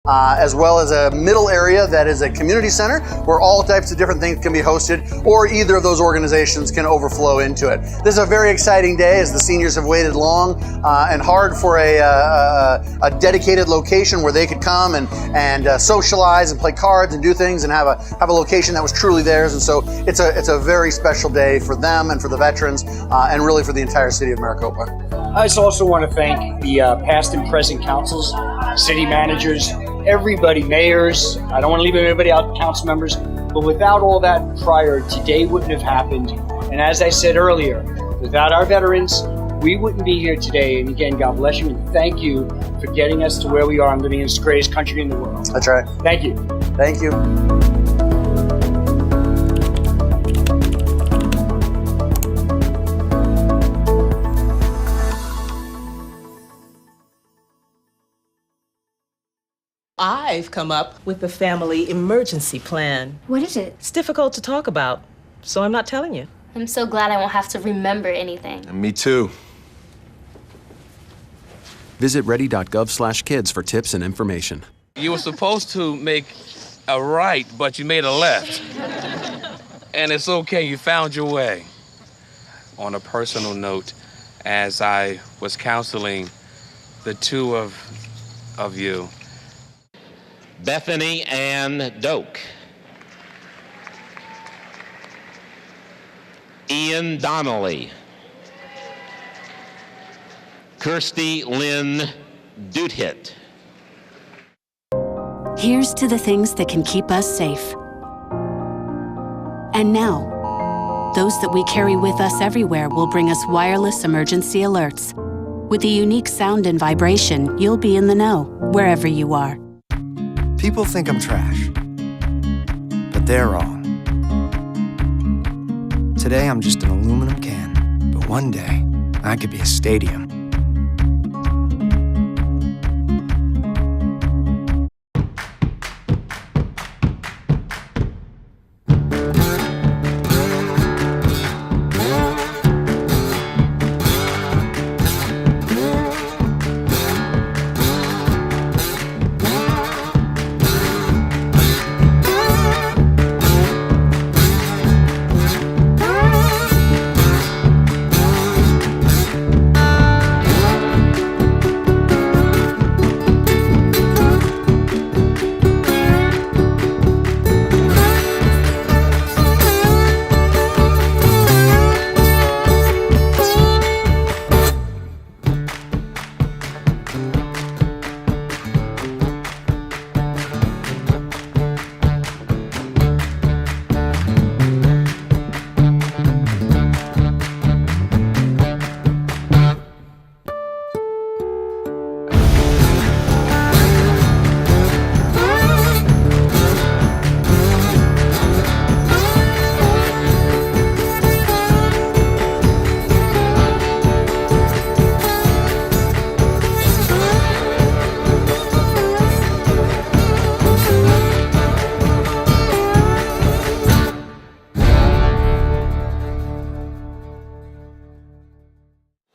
as well as a middle area that is a community center where all types of different things can be hosted, or either of those organizations can overflow into it. This is a very exciting day as the seniors have waited long and hard for a dedicated location where they could come and socialize and play cards and do things and have a location that was truly theirs. And so it's a very special day for them and for the veterans and really for the entire city of Maricopa. I just also want to thank the past and present councils, city managers, everybody, mayors. I don't want to leave anybody out, council members, but without all that prior, today wouldn't have happened. And as I said earlier, without our veterans, we wouldn't be here today. And again, God bless you and thank you for getting us to where we are and living in this greatest country in the world. That's right. Thank you. Thank you. I've come up with a family emergency plan. What is it? It's difficult to talk about, so I'm not telling you. I'm so glad I won't have to remember anything. Me too. Visit ready.gov/kids for tips and information. You were supposed to make a right, but you made a left. And it's okay, you found your way. On a personal note, as I was counseling the two of you, Bethany Ann Doak, Ian Donnelly, Kirsty Lynn Duthitt. Here's to the things that can keep us safe. And now, those that we carry with us everywhere will bring us wireless emergency alerts. With the unique sound and vibration, you'll be in the know, wherever you are. People think I'm trash, but they're wrong. Today I'm just an aluminum can, but one day I could be a stadium.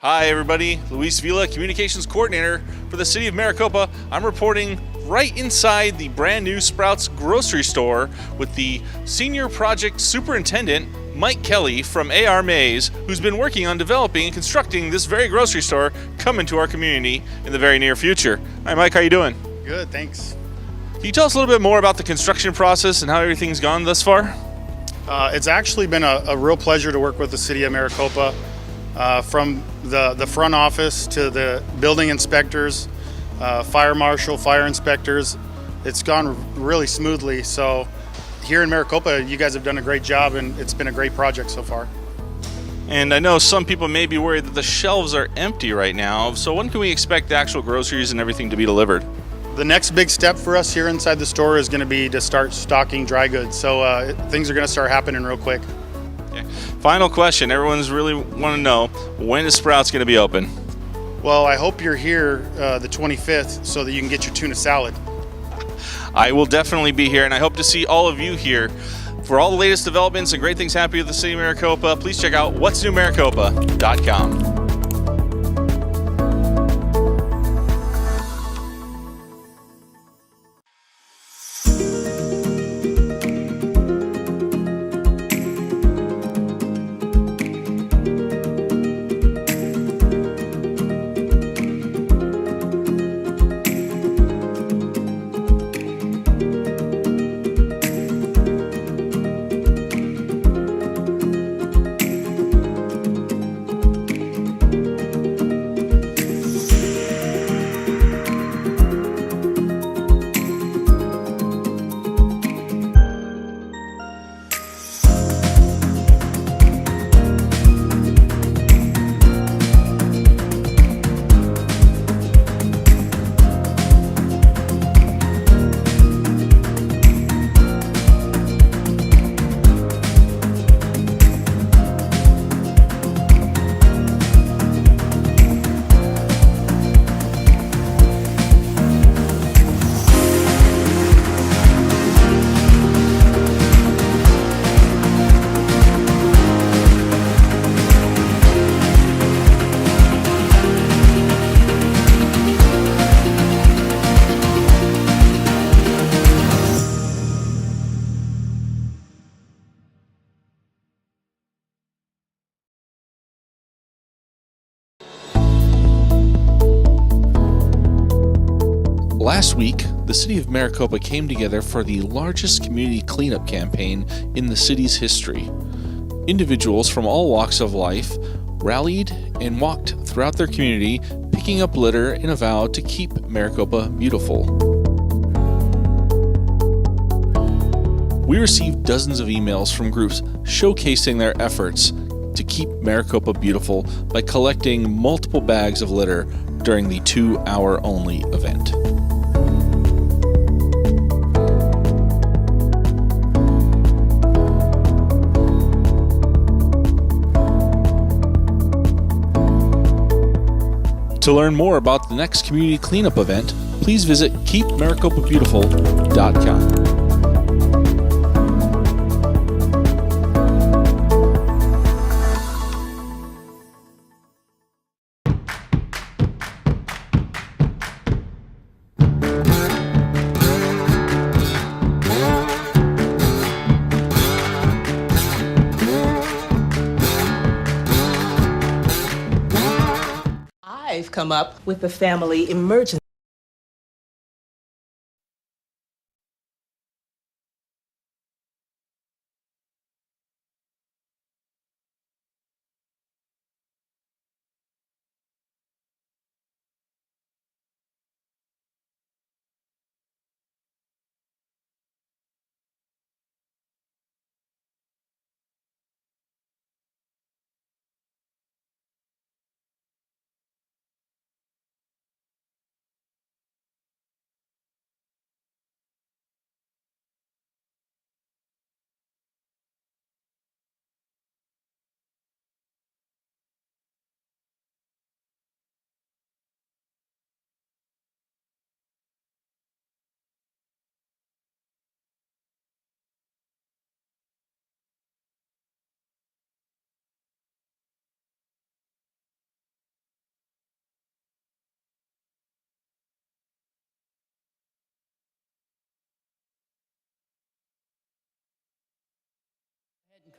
Hi everybody, Luis Vila, Communications Coordinator for the City of Maricopa. I'm reporting right inside the brand new Sprouts grocery store with the Senior Project Superintendent, Mike Kelly from AR Mays, who's been working on developing and constructing this very grocery store coming to our community in the very near future. Hi Mike, how you doing? Good, thanks. Can you tell us a little bit more about the construction process and how everything's gone thus far? It's actually been a real pleasure to work with the City of Maricopa. From the front office to the building inspectors, fire marshal, fire inspectors, it's gone really smoothly. So here in Maricopa, you guys have done a great job and it's been a great project so far. And I know some people may be worried that the shelves are empty right now. So when can we expect the actual groceries and everything to be delivered? The next big step for us here inside the store is going to be to start stocking dry goods. So things are going to start happening real quick. Okay. Final question. Everyone's really want to know, when is Sprouts going to be open? Well, I hope you're here the 25th so that you can get your tuna salad. I will definitely be here, and I hope to see all of you here. For all the latest developments and great things happening with the City of Maricopa, please check out what'snewmaricopa.com. Last week, the City of Maricopa came together for the largest community cleanup campaign in the city's history. Individuals from all walks of life rallied and walked throughout their community, picking up litter in a vow to keep Maricopa beautiful. We received dozens of emails from groups showcasing their efforts to keep Maricopa beautiful by collecting multiple bags of litter during the 2-hour-only event. To learn more about the next community cleanup event, please visit keepmaricopabeautiful.com. I've come up with the family emergency.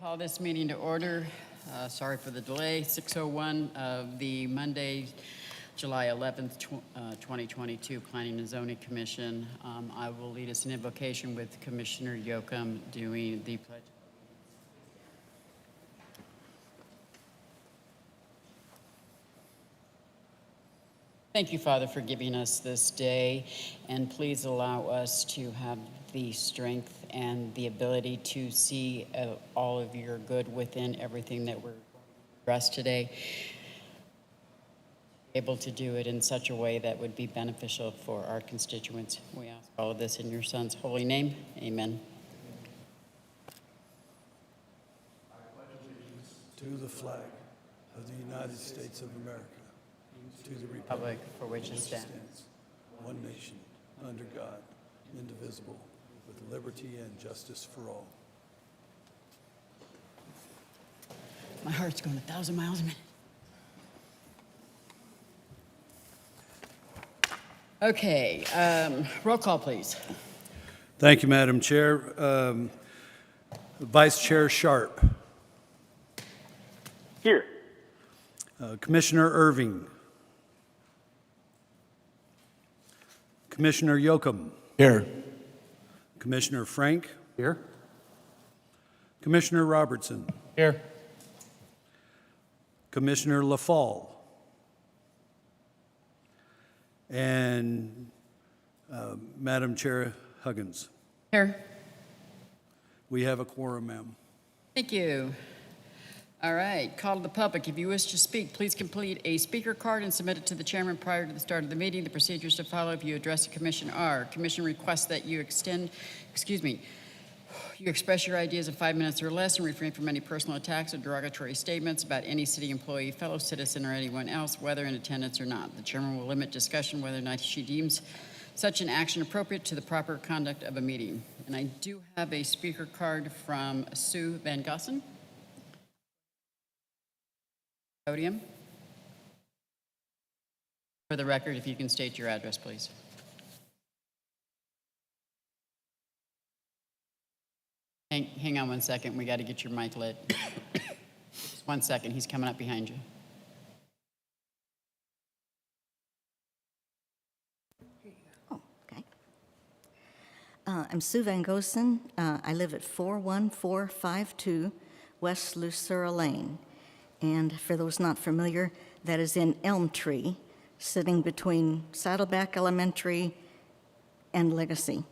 Call this meeting to order. Sorry for the delay. 6:01 of the Monday, July 11th, 2022 Planning and Zoning Commission. I will lead us in invocation with Commissioner Yocum doing the pledge. Thank you, Father, for giving us this day, and please allow us to have the strength and the ability to see all of your good within everything that we're addressed today. Able to do it in such a way that would be beneficial for our constituents. We ask all of this in your Son's holy name. Amen. I pledge allegiance to the flag of the United States of America, to the republic for which it stands, one nation, under God, indivisible, with liberty and justice for all. My heart's going 1,000 miles a minute. Okay, roll call, please. Thank you, Madam Chair. Vice Chair Sharp. Here. Commissioner Irving. Commissioner Yocum. Here. Commissioner Frank. Here. Commissioner Robertson. Here. Commissioner LaFall. And Madam Chair Huggins. Here. We have a quorum, ma'am. Thank you. All right, call to the public. If you wish to speak, please complete a speaker card and submit it to the chairman prior to the start of the meeting. The procedures to follow if you address the commission are: commission requests that you you express your ideas in 5 minutes or less and refrain from any personal attacks or derogatory statements about any city employee, fellow citizen, or anyone else, whether in attendance or not. The chairman will limit discussion whether or not she deems such an action appropriate to the proper conduct of a meeting. And I do have a speaker card from Sue Van Gossen. Podium. For the record, if you can state your address, please. Hang on 1 second. We got to get your mic lit. Just 1 second. He's coming up behind you. Oh, okay. I'm Sue Van Gosen. I live at 41452 West Lucera Lane. And for those not familiar, that is in Elm Tree, sitting between Saddleback Elementary and Legacy.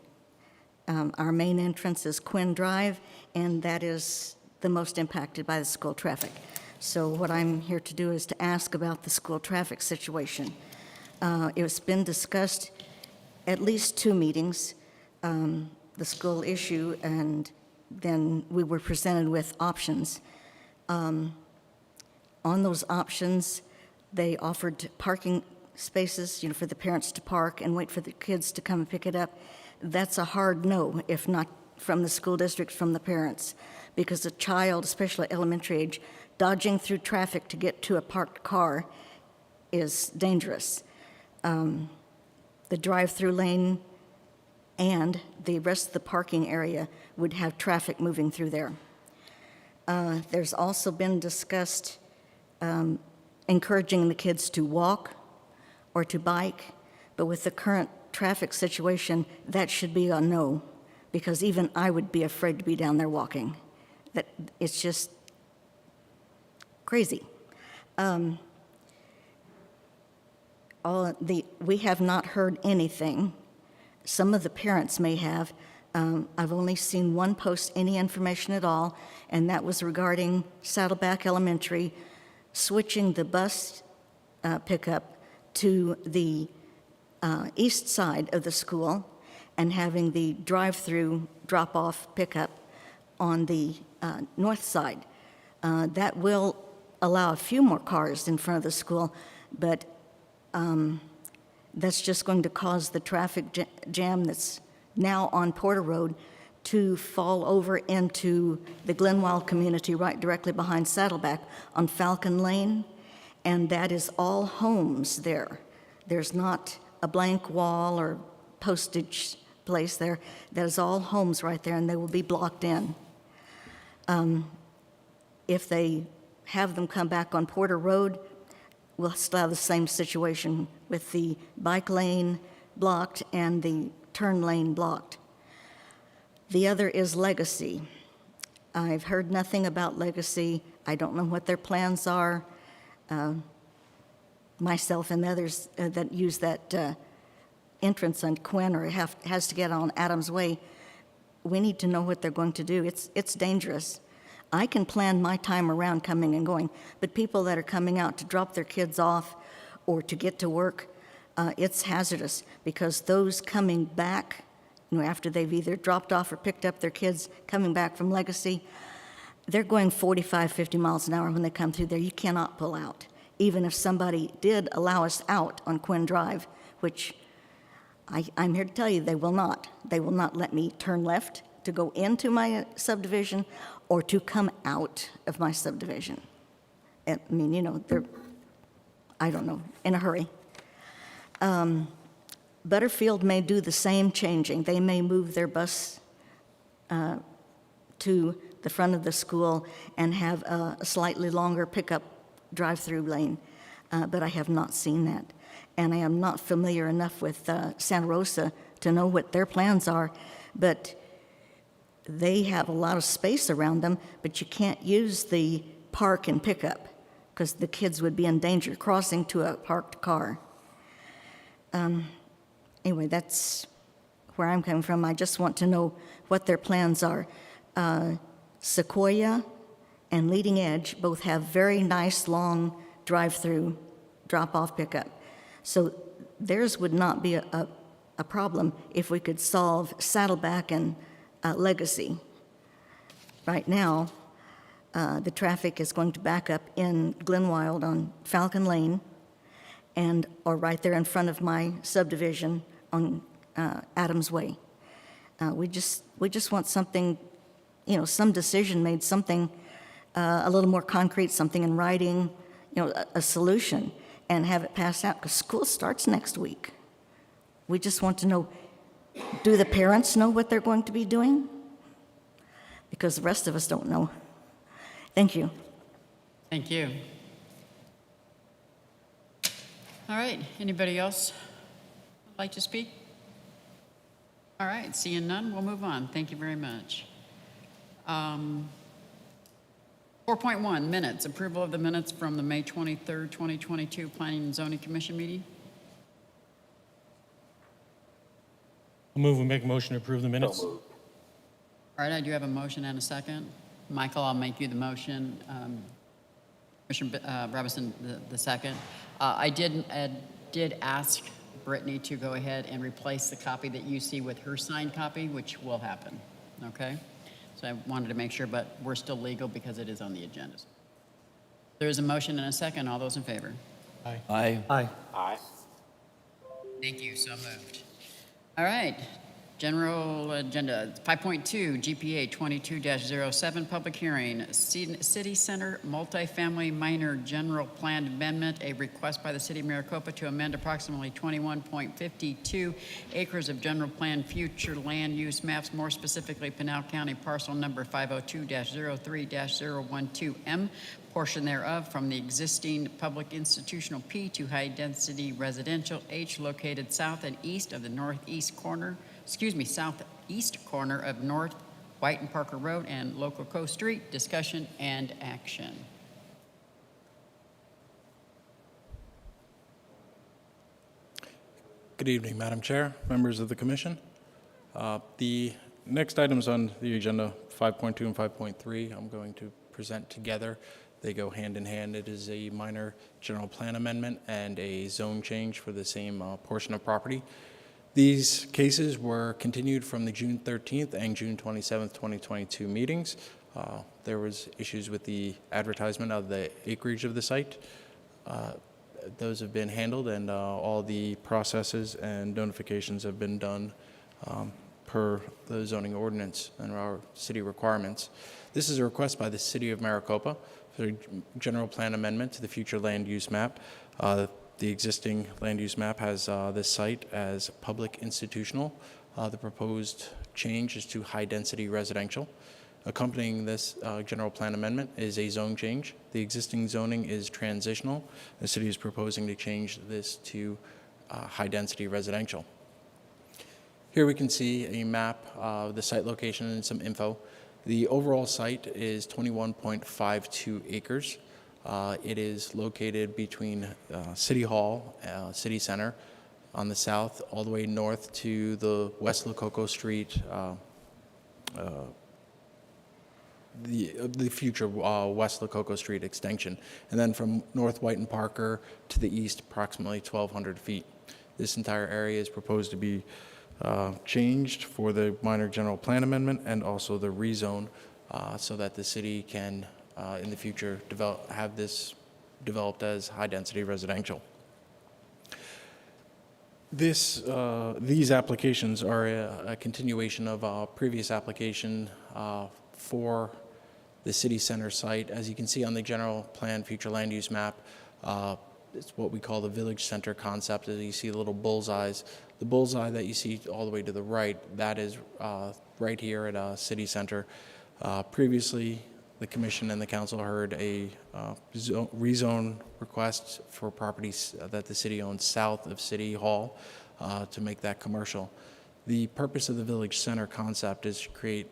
Our main entrance is Quinn Drive, and that is the most impacted by the school traffic. So what I'm here to do is to ask about the school traffic situation. It's been discussed at least 2 meetings, the school issue, and then we were presented with options. On those options, they offered parking spaces, for the parents to park and wait for the kids to come and pick it up. That's a hard no, if not from the school district, from the parents, because a child, especially elementary age, dodging through traffic to get to a parked car is dangerous. The drive-through lane and the rest of the parking area would have traffic moving through there. There's also been discussed encouraging the kids to walk or to bike, but with the current traffic situation, that should be a no, because even I would be afraid to be down there walking. That it's just crazy. We have not heard anything. Some of the parents may have. I've only seen one post any information at all, and that was regarding Saddleback Elementary switching the bus pickup to the east side of the school and having the drive-through drop-off pickup on the north side. That will allow a few more cars in front of the school, but that's just going to cause the traffic jam that's now on Porter Road to fall over into the Glenwild community right directly behind Saddleback on Falcon Lane, and that is all homes there. There's not a blank wall or postage place there. That is all homes right there, and they will be blocked in. If they have them come back on Porter Road, we'll still have the same situation with the bike lane blocked and the turn lane blocked. The other is Legacy. I've heard nothing about Legacy. I don't know what their plans are. Myself and others that use that entrance on Quinn or has to get on Adams Way, we need to know what they're going to do. It's dangerous. I can plan my time around coming and going, but people that are coming out to drop their kids off or to get to work, it's hazardous, because those coming back, after they've either dropped off or picked up their kids coming back from Legacy, they're going 45, 50 miles an hour when they come through there. You cannot pull out. Even if somebody did allow us out on Quinn Drive, which I'm here to tell you they will not. They will not let me turn left to go into my subdivision or to come out of my subdivision. I mean, they're, I don't know, in a hurry. Butterfield may do the same changing. They may move their bus to the front of the school and have a slightly longer pickup drive-through lane, but I have not seen that. And I am not familiar enough with Santa Rosa to know what their plans are, but they have a lot of space around them, but you can't use the park and pickup because the kids would be in danger crossing to a parked car. Anyway, that's where I'm coming from. I just want to know what their plans are. Sequoia and Leading Edge both have very nice long drive-through drop-off pickup. So theirs would not be a problem if we could solve Saddleback and Legacy. Right now, the traffic is going to back up in Glenwild on Falcon Lane or right there in front of my subdivision on Adams Way. We just want something, some decision made, something a little more concrete, something in writing, a solution, and have it passed out, because school starts next week. We just want to know, do the parents know what they're going to be doing? Because the rest of us don't know. Thank you. Thank you. All right, anybody else like to speak? All right, seeing none, we'll move on. Thank you very much. 4.1, minutes. Approval of the minutes from the May 23rd, 2022 Planning and Zoning Commission meeting. I'll move and make a motion to approve the minutes. All right, I do have a motion and a second. Michael, I'll make you the motion. Commissioner Robinson, the second. I did ask Brittany to go ahead and replace the copy that you see with her signed copy, which will happen, okay? So I wanted to make sure, but we're still legal because it is on the agenda. There is a motion and a second. All those in favor? Aye. Aye. Aye. Aye. Thank you, so moved. All right, general agenda, 5.2, GPA 22-07, public hearing, City Center Multifamily Minor General Plan Amendment, a request by the City of Maricopa to amend approximately 21.52 acres of general plan future land use maps, more specifically Pinal County parcel number 502-03-012M, portion thereof from the existing public institutional P to high-density residential H located south and east of the southeast corner of North White and Parker Road and Lococo Street. Discussion and action. Good evening, Madam Chair, members of the Commission. The next items on the agenda, 5.2 and 5.3, I'm going to present together. They go hand in hand. It is a minor general plan amendment and a zone change for the same portion of property. These cases were continued from the June 13th and June 27th, 2022 meetings. There was issues with the advertisement of the acreage of the site. Those have been handled, and all the processes and notifications have been done per the zoning ordinance and our city requirements. This is a request by the City of Maricopa for a general plan amendment to the future land use map. The existing land use map has this site as public institutional. The proposed change is to high density residential. Accompanying this general plan amendment is a zone change. The existing zoning is transitional. The city is proposing to change this to high density residential. Here we can see a map of the site location and some info. The overall site is 21.52 acres. It is located between City Hall, City Center on the south, all the way north to the West Lococo Street, the future West Lococo Street extension. And then from North White and Parker to the east, approximately 1,200 feet. This entire area is proposed to be changed for the minor general plan amendment and also the rezone so that the city can in the future have this developed as high-density residential. These applications are a continuation of a previous application for the city center site. As you can see on the general plan future land use map, it's what we call the village center concept. As you see the little bullseyes, the bullseye that you see all the way to the right, that is right here at city center. Previously, the Commission and the Council heard a rezone request for properties that the city owns south of City Hall to make that commercial. The purpose of the village center concept is to create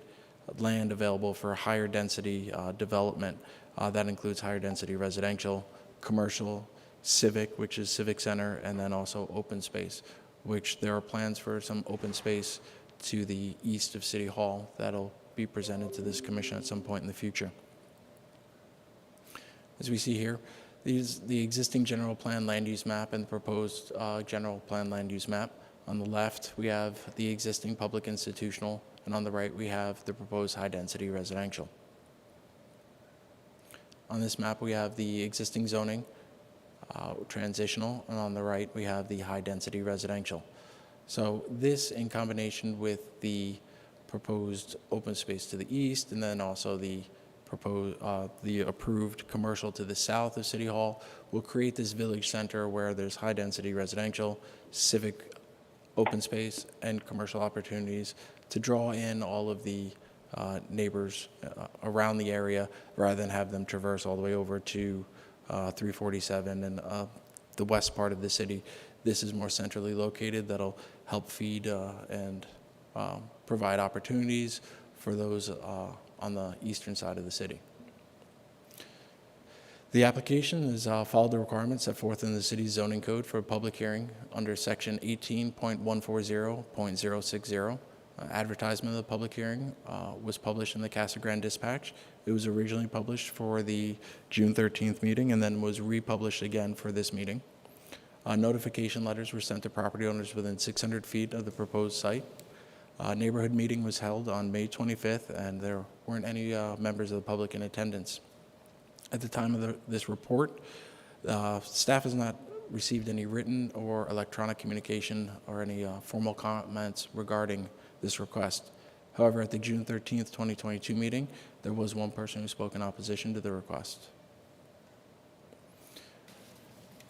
land available for higher density development. That includes higher density residential, commercial, civic, which is civic center, and then also open space, which there are plans for some open space to the east of City Hall that'll be presented to this Commission at some point in the future. As we see here, the existing general plan land use map and the proposed general plan land use map. On the left, we have the existing public institutional, and on the right, we have the proposed high-density residential. On this map, we have the existing zoning, transitional, and on the right, we have the high-density residential. So this, in combination with the proposed open space to the east, and then also the approved commercial to the south of City Hall, will create this village center where there's high-density residential, civic, open space, and commercial opportunities to draw in all of the neighbors around the area rather than have them traverse all the way over to 347 and the west part of the city. This is more centrally located. That'll help feed and provide opportunities for those on the eastern side of the city. The application has followed the requirements set forth in the city's zoning code for a public hearing under section 18.140.060. Advertisement of the public hearing was published in the Casa Grande Dispatch. It was originally published for the June 13th meeting and then was republished again for this meeting. Notification letters were sent to property owners within 600 feet of the proposed site. Neighborhood meeting was held on May 25th, and there weren't any members of the public in attendance. At the time of this report, staff has not received any written or electronic communication or any formal comments regarding this request. However, at the June 13th, 2022 meeting, there was one person who spoke in opposition to the request.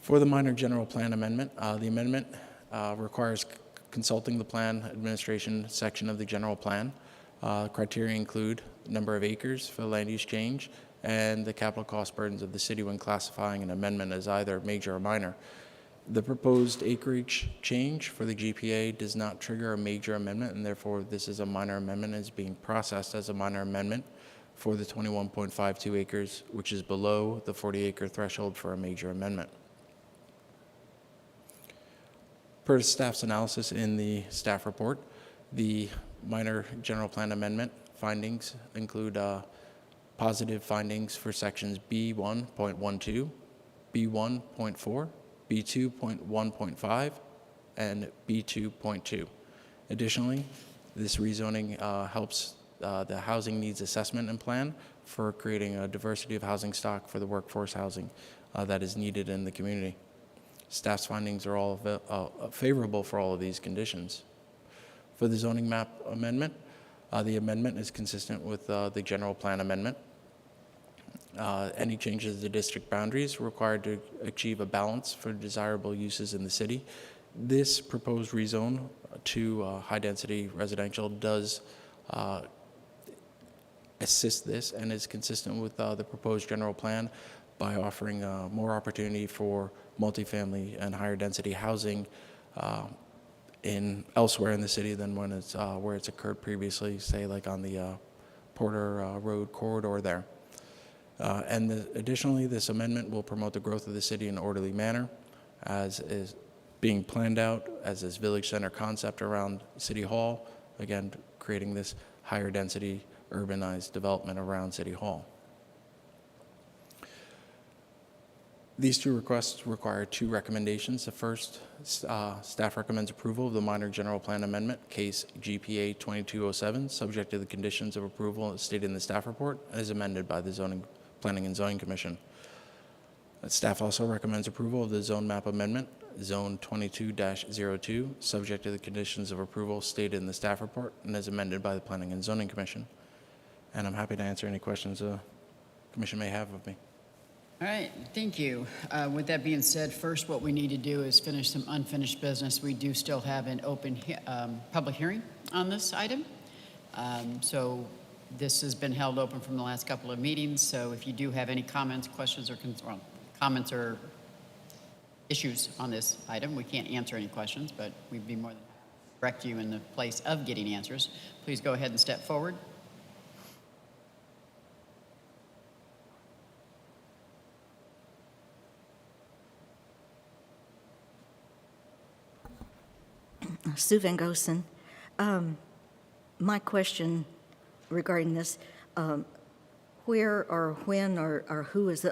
For the minor general plan amendment, the amendment requires consulting the plan administration section of the general plan. Criteria include number of acres for land use change and the capital cost burdens of the city when classifying an amendment as either major or minor. The proposed acreage change for the GPA does not trigger a major amendment, and therefore this is a minor amendment and is being processed as a minor amendment for the 21.52 acres, which is below the 40-acre threshold for a major amendment. Per staff's analysis in the staff report, the minor general plan amendment findings include positive findings for sections B1.12, B1.4, B2.1.5, and B2.2. Additionally, this rezoning helps the housing needs assessment and plan for creating a diversity of housing stock for the workforce housing that is needed in the community. Staff's findings are all favorable for all of these conditions. For the zoning map amendment, the amendment is consistent with the general plan amendment. Any changes to the district boundaries required to achieve a balance for desirable uses in the city. This proposed rezone to high-density residential does assist this and is consistent with the proposed general plan by offering more opportunity for multifamily and higher density housing elsewhere in the city than when it's where it's occurred previously, say like on the Porter Road corridor there. Additionally, this amendment will promote the growth of the city in an orderly manner, as is being planned out as this village center concept around City Hall, again, creating this higher density urbanized development around City Hall. These two requests require two recommendations. The first, staff recommends approval of the minor general plan amendment, case GPA 2207, subject to the conditions of approval stated in the staff report, as amended by the Planning and Zoning Commission. Staff also recommends approval of the zone map amendment, zone 22-02, subject to the conditions of approval stated in the staff report and as amended by the Planning and Zoning Commission. And I'm happy to answer any questions the Commission may have of me. All right, thank you. With that being said, first what we need to do is finish some unfinished business. We do still have an open public hearing on this item. So this has been held open from the last couple of meetings. So if you do have any comments, questions, or comments or issues on this item, we can't answer any questions, but we'd be more than happy to direct you in the place of getting answers. Please go ahead and step forward. Sue Van Gosen. My question regarding this, where or when or who is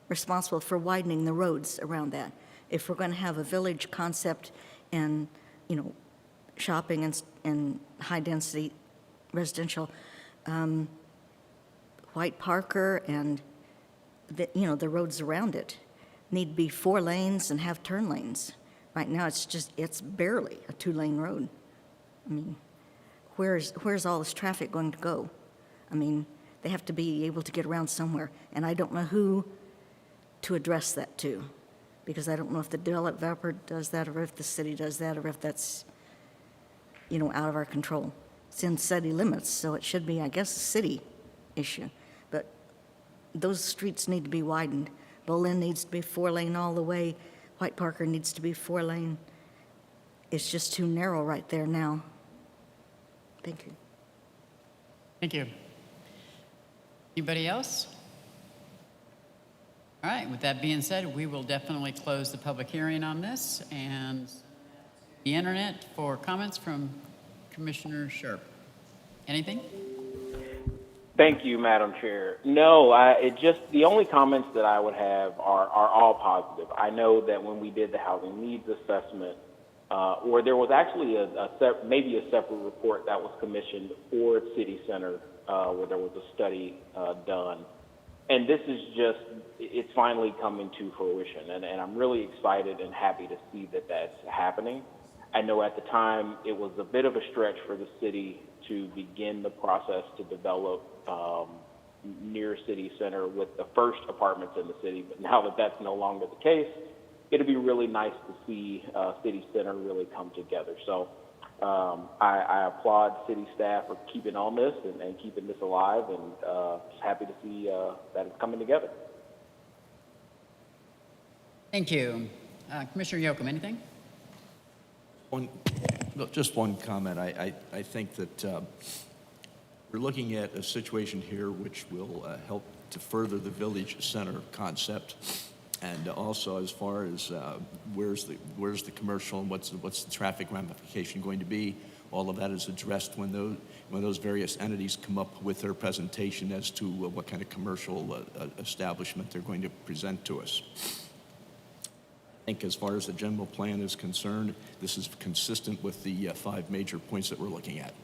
responsible for widening the roads around that? If we're going to have a village concept and, shopping and high-density residential, White Parker and, the roads around it need to be 4 lanes and have turn lanes. Right now, it's barely a 2-lane road. I mean, where's all this traffic going to go? I mean, they have to be able to get around somewhere, and I don't know who to address that to, because I don't know if the developer does that, or if the city does that, or if that's, out of our control. It's in city limits, so it should be, I guess, a city issue. But those streets need to be widened. Bolin needs to be 4-lane all the way. White Parker needs to be 4-lane. It's just too narrow right there now. Thank you. Thank you. Anybody else? All right, with that being said, we will definitely close the public hearing on this and the internet for comments from Commissioner Sharp. Anything? Thank you, Madam Chair. No, the only comments that I would have are all positive. I know that when we did the housing needs assessment, or there was actually maybe a separate report that was commissioned for City Center, where there was a study done. And this is it's finally coming to fruition. And I'm really excited and happy to see that that's happening. I know at the time it was a bit of a stretch for the city to begin the process to develop near City Center with the first apartments in the city. But now that that's no longer the case, it'll be really nice to see City Center really come together. So I applaud city staff for keeping on this and keeping this alive, and just happy to see that it's coming together. Thank you. Commissioner Yoakum, anything? Just one comment. I think that we're looking at a situation here which will help to further the village center concept, and also as far as where's the commercial and what's the traffic ramification going to be. All of that is addressed when those various entities come up with their presentation as to what kind of commercial establishment they're going to present to us. I think as far as the general plan is concerned, this is consistent with the 5 major points that we're looking at.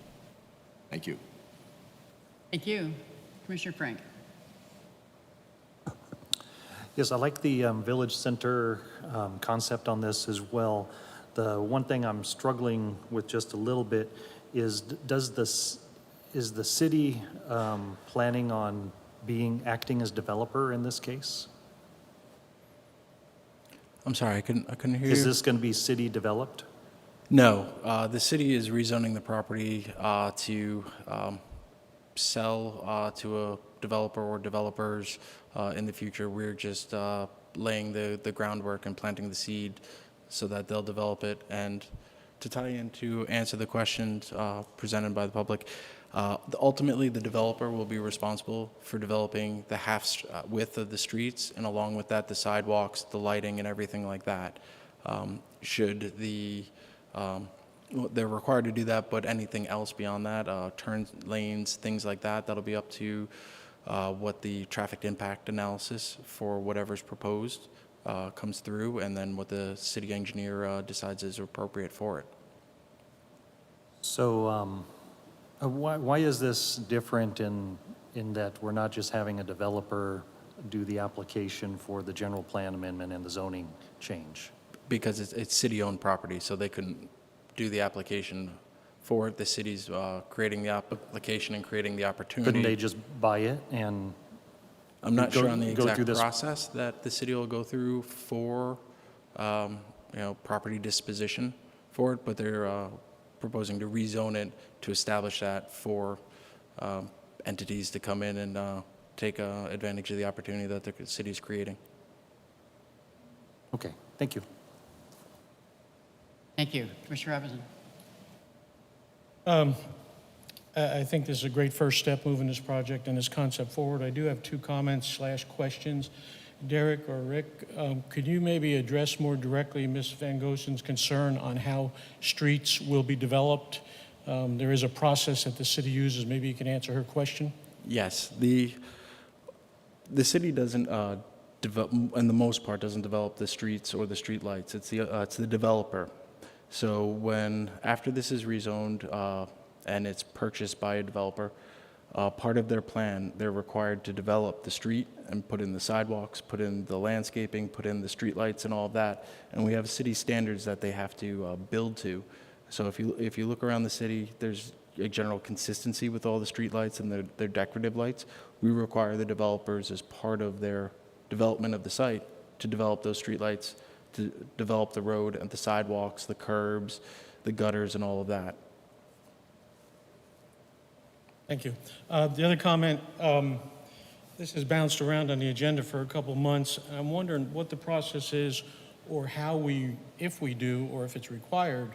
Thank you. Thank you. Commissioner Frank. Yes, I like the village center concept on this as well. The one thing I'm struggling with just a little bit is is the city planning on acting as developer in this case? I'm sorry, I couldn't hear you. Is this going to be city developed? No, the city is rezoning the property to sell to a developer or developers in the future. We're just laying the groundwork and planting the seed so that they'll develop it. And to tie in to answer the questions presented by the public, ultimately the developer will be responsible for developing the half width of the streets, and along with that the sidewalks, the lighting, and everything like that. They're required to do that, but anything else beyond that, turn lanes, things like that, that'll be up to what the traffic impact analysis for whatever's proposed comes through, and then what the city engineer decides is appropriate for it. So why is this different in that we're not just having a developer do the application for the general plan amendment and the zoning change? Because it's city-owned property, so they couldn't do the application for it. The city's creating the application and creating the opportunity. Couldn't they just buy it and I'm not sure on the exact this process that the city will go through for property disposition for it, but they're proposing to rezone it to establish that for entities to come in and take advantage of the opportunity that the city is creating. Okay, thank you. Thank you. Commissioner Robinson. I think this is a great first step moving this project and this concept forward. I do have 2 comments / questions. Derek or Rick, could you maybe address more directly Ms. Van Goosen's concern on how streets will be developed? There is a process that the city uses. Maybe you can answer her question. Yes, the city doesn't, in the most part, doesn't develop the streets or the street lights. It's the developer. So after this is rezoned and it's purchased by a developer, part of their plan, they're required to develop the street and put in the sidewalks, put in the landscaping, put in the street lights and all of that. And we have city standards that they have to build to. So if you look around the city, there's a general consistency with all the street lights and their decorative lights. We require the developers, as part of their development of the site, to develop those street lights, to develop the road and the sidewalks, the curbs, the gutters, and all of that. Thank you. The other comment, this has bounced around on the agenda for a couple months. I'm wondering what the process is, or how if we do, or if it's required,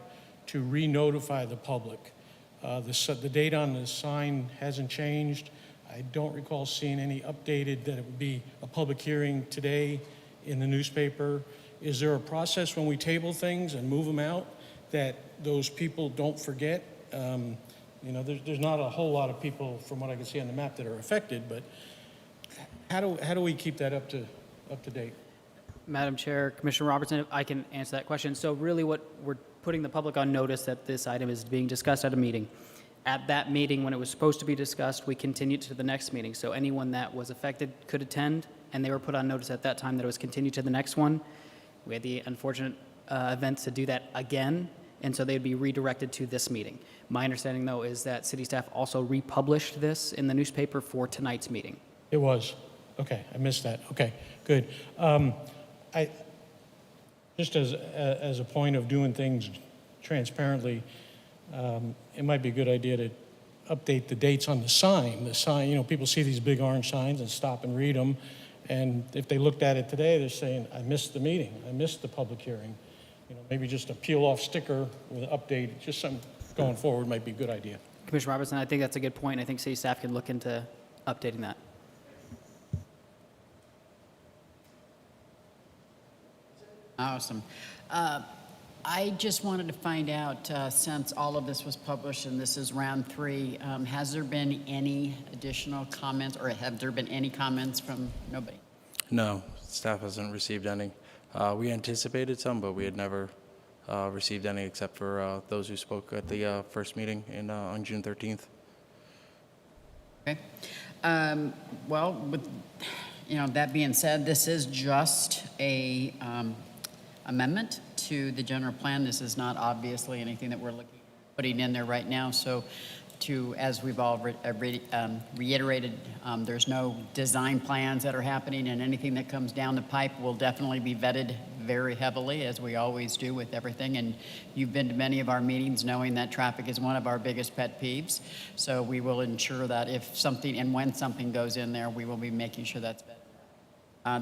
to re-notify the public. The date on the sign hasn't changed. I don't recall seeing any updated that it would be a public hearing today in the newspaper. Is there a process when we table things and move them out that those people don't forget? You know, there's not a whole lot of people, from what I can see on the map, that are affected, but how do we keep that up to date? Madam Chair, Commissioner Robertson, if I can answer that question. So really what we're putting the public on notice that this item is being discussed at a meeting. At that meeting, when it was supposed to be discussed, we continued to the next meeting. So anyone that was affected could attend, and they were put on notice at that time that it was continued to the next one. We had the unfortunate event to do that again, and so they'd be redirected to this meeting. My understanding, though, is that city staff also republished this in the newspaper for tonight's meeting. It was. Okay, I missed that. Okay, good. Just as a point of doing things transparently, it might be a good idea to update the dates on the sign. The sign, you know, people see these big orange signs and stop and read them. And if they looked at it today, they're saying, I missed the meeting. I missed the public hearing. You know, maybe just a peel-off sticker with an update, just something going forward might be a good idea. Commissioner Robertson, I think that's a good point. I think city staff could look into updating that. Awesome. I just wanted to find out, since all of this was published and this is round 3, has there been any additional comments, or have there been any comments from nobody? No, staff hasn't received any. We anticipated some, but we had never received any except for those who spoke at the first meeting on June 13th. Okay. Well, with that being said, this is just a amendment to the general plan. This is not obviously anything that we're putting in there right now. So as we've all reiterated, there's no design plans that are happening, and anything that comes down the pipe will definitely be vetted very heavily, as we always do with everything. And you've been to many of our meetings knowing that traffic is one of our biggest pet peeves. So we will ensure that if something and when something goes in there, we will be making sure that's vetted.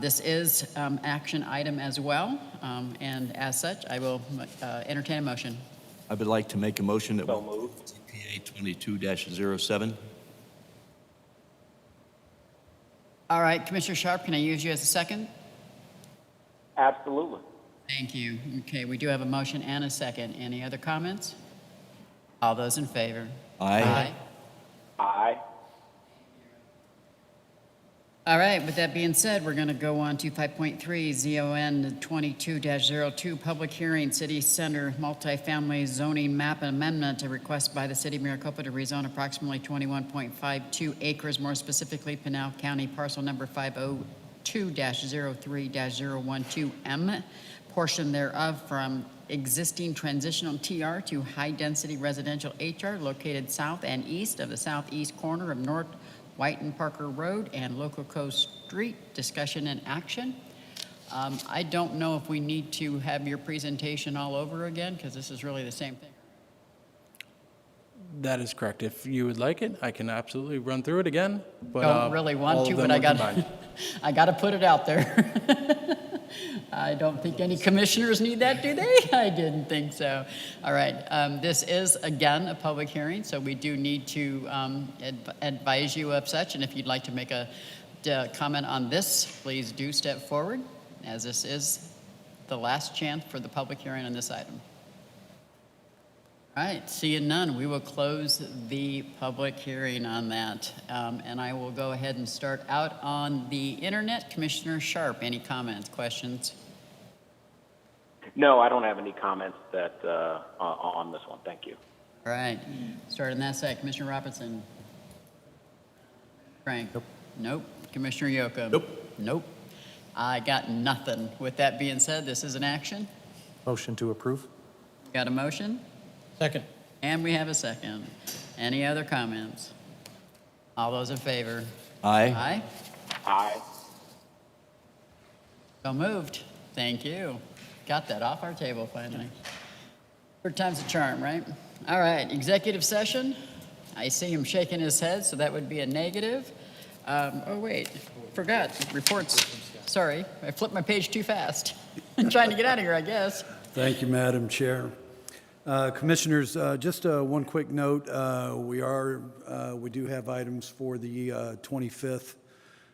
This is action item as well, and as such, I will entertain a motion. I would like to make a motion that we move TPA 22-07. All right, Commissioner Sharp, can I use you as a second? Absolutely. Thank you. Okay, we do have a motion and a second. Any other comments? All those in favor? Aye. Aye. Aye. All right, with that being said, we're going to go on to 5.3, ZON 22-02, public hearing, City Center multifamily zoning map amendment, a request by the City of Maricopa to rezone approximately 21.52 acres, more specifically Pinal County parcel number 502-03-012M, portion thereof from existing transitional TR to high-density residential HR located south and east of the southeast corner of North White and Parker Road and Local Coast Street. Discussion and action. I don't know if we need to have your presentation all over again, because this is really the same thing. That is correct. If you would like it, I can absolutely run through it again. But don't really want to, but I got to put it out there. I don't think any commissioners need that, do they? I didn't think so. All right. This is, again, a public hearing, so we do need to advise you of such. And if you'd like to make a comment on this, please do step forward, as this is the last chance for the public hearing on this item. All right. Seeing none, we will close the public hearing on that. And I will go ahead and start out on the internet. Commissioner Sharp, any comments, questions? No, I don't have any comments that on this one. Thank you. All right. Start on that side. Commissioner Robertson. Frank. Nope. Nope. Commissioner Yocum. Nope. Nope. I got nothing. With that being said, this is an action. Motion to approve. Got a motion? Second. And we have a second. Any other comments? All those in favor? Aye. Aye. Aye. So moved. Thank you. Got that off our table finally. Third time's a charm, right? All right, executive session. I see him shaking his head, so that would be a negative. Oh, wait, forgot. Reports. Sorry, I flipped my page too fast. I'm trying to get out of here, I guess. Thank you, Madam Chair. Commissioners, just one quick note. We do have items for the 25th.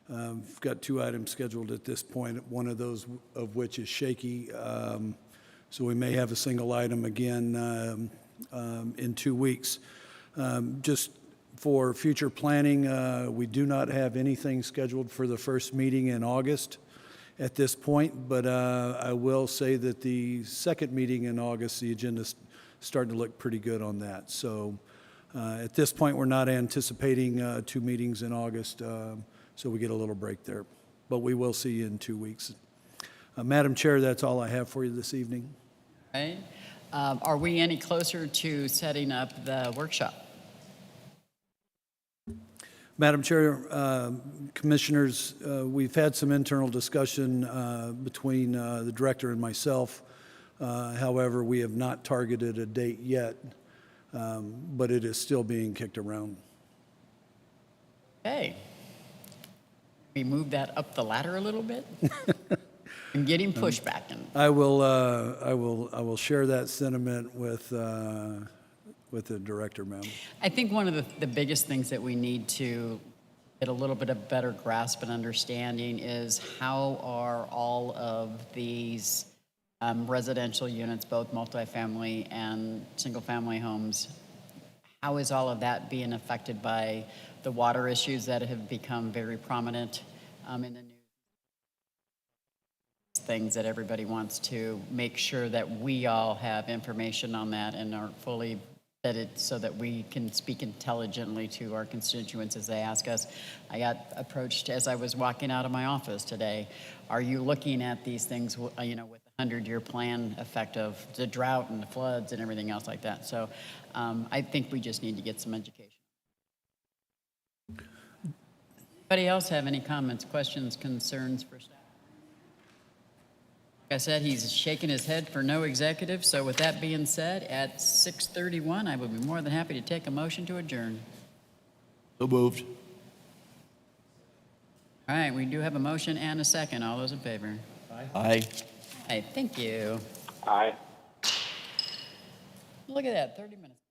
We've got 2 items scheduled at this point, one of those of which is shaky. So we may have a single item again in 2 weeks. Just for future planning, we do not have anything scheduled for the first meeting in August at this point, but I will say that the second meeting in August, the agenda's starting to look pretty good on that. So at this point, we're not anticipating 2 meetings in August, so we get a little break there. But we will see you in 2 weeks. Madam Chair, that's all I have for you this evening. Right. Are we any closer to setting up the workshop? Madam Chair, Commissioners, we've had some internal discussion between the Director and myself. However, we have not targeted a date yet, but it is still being kicked around. Okay. We move that up the ladder a little bit and getting pushback. I will share that sentiment with the Director, ma'am. I think one of the biggest things that we need to get a little bit of better grasp and understanding is how are all of these residential units, both multifamily and single-family homes, how is all of that being affected by the water issues that have become very prominent in the news? Things that everybody wants to make sure that we all have information on that and are fully vetted so that we can speak intelligently to our constituents as they ask us. I got approached as I was walking out of my office today. Are you looking at these things, with the 100-year plan effect of the drought and the floods and everything else like that? So I think we just need to get some education. Anybody else have any comments, questions, concerns for staff? Like I said, he's shaking his head for no executive. So with that being said, at 6:31, I would be more than happy to take a motion to adjourn. So moved. All right, we do have a motion and a second. All those in favor? Aye. Aye, thank you. Aye. Look at that, 30 minutes.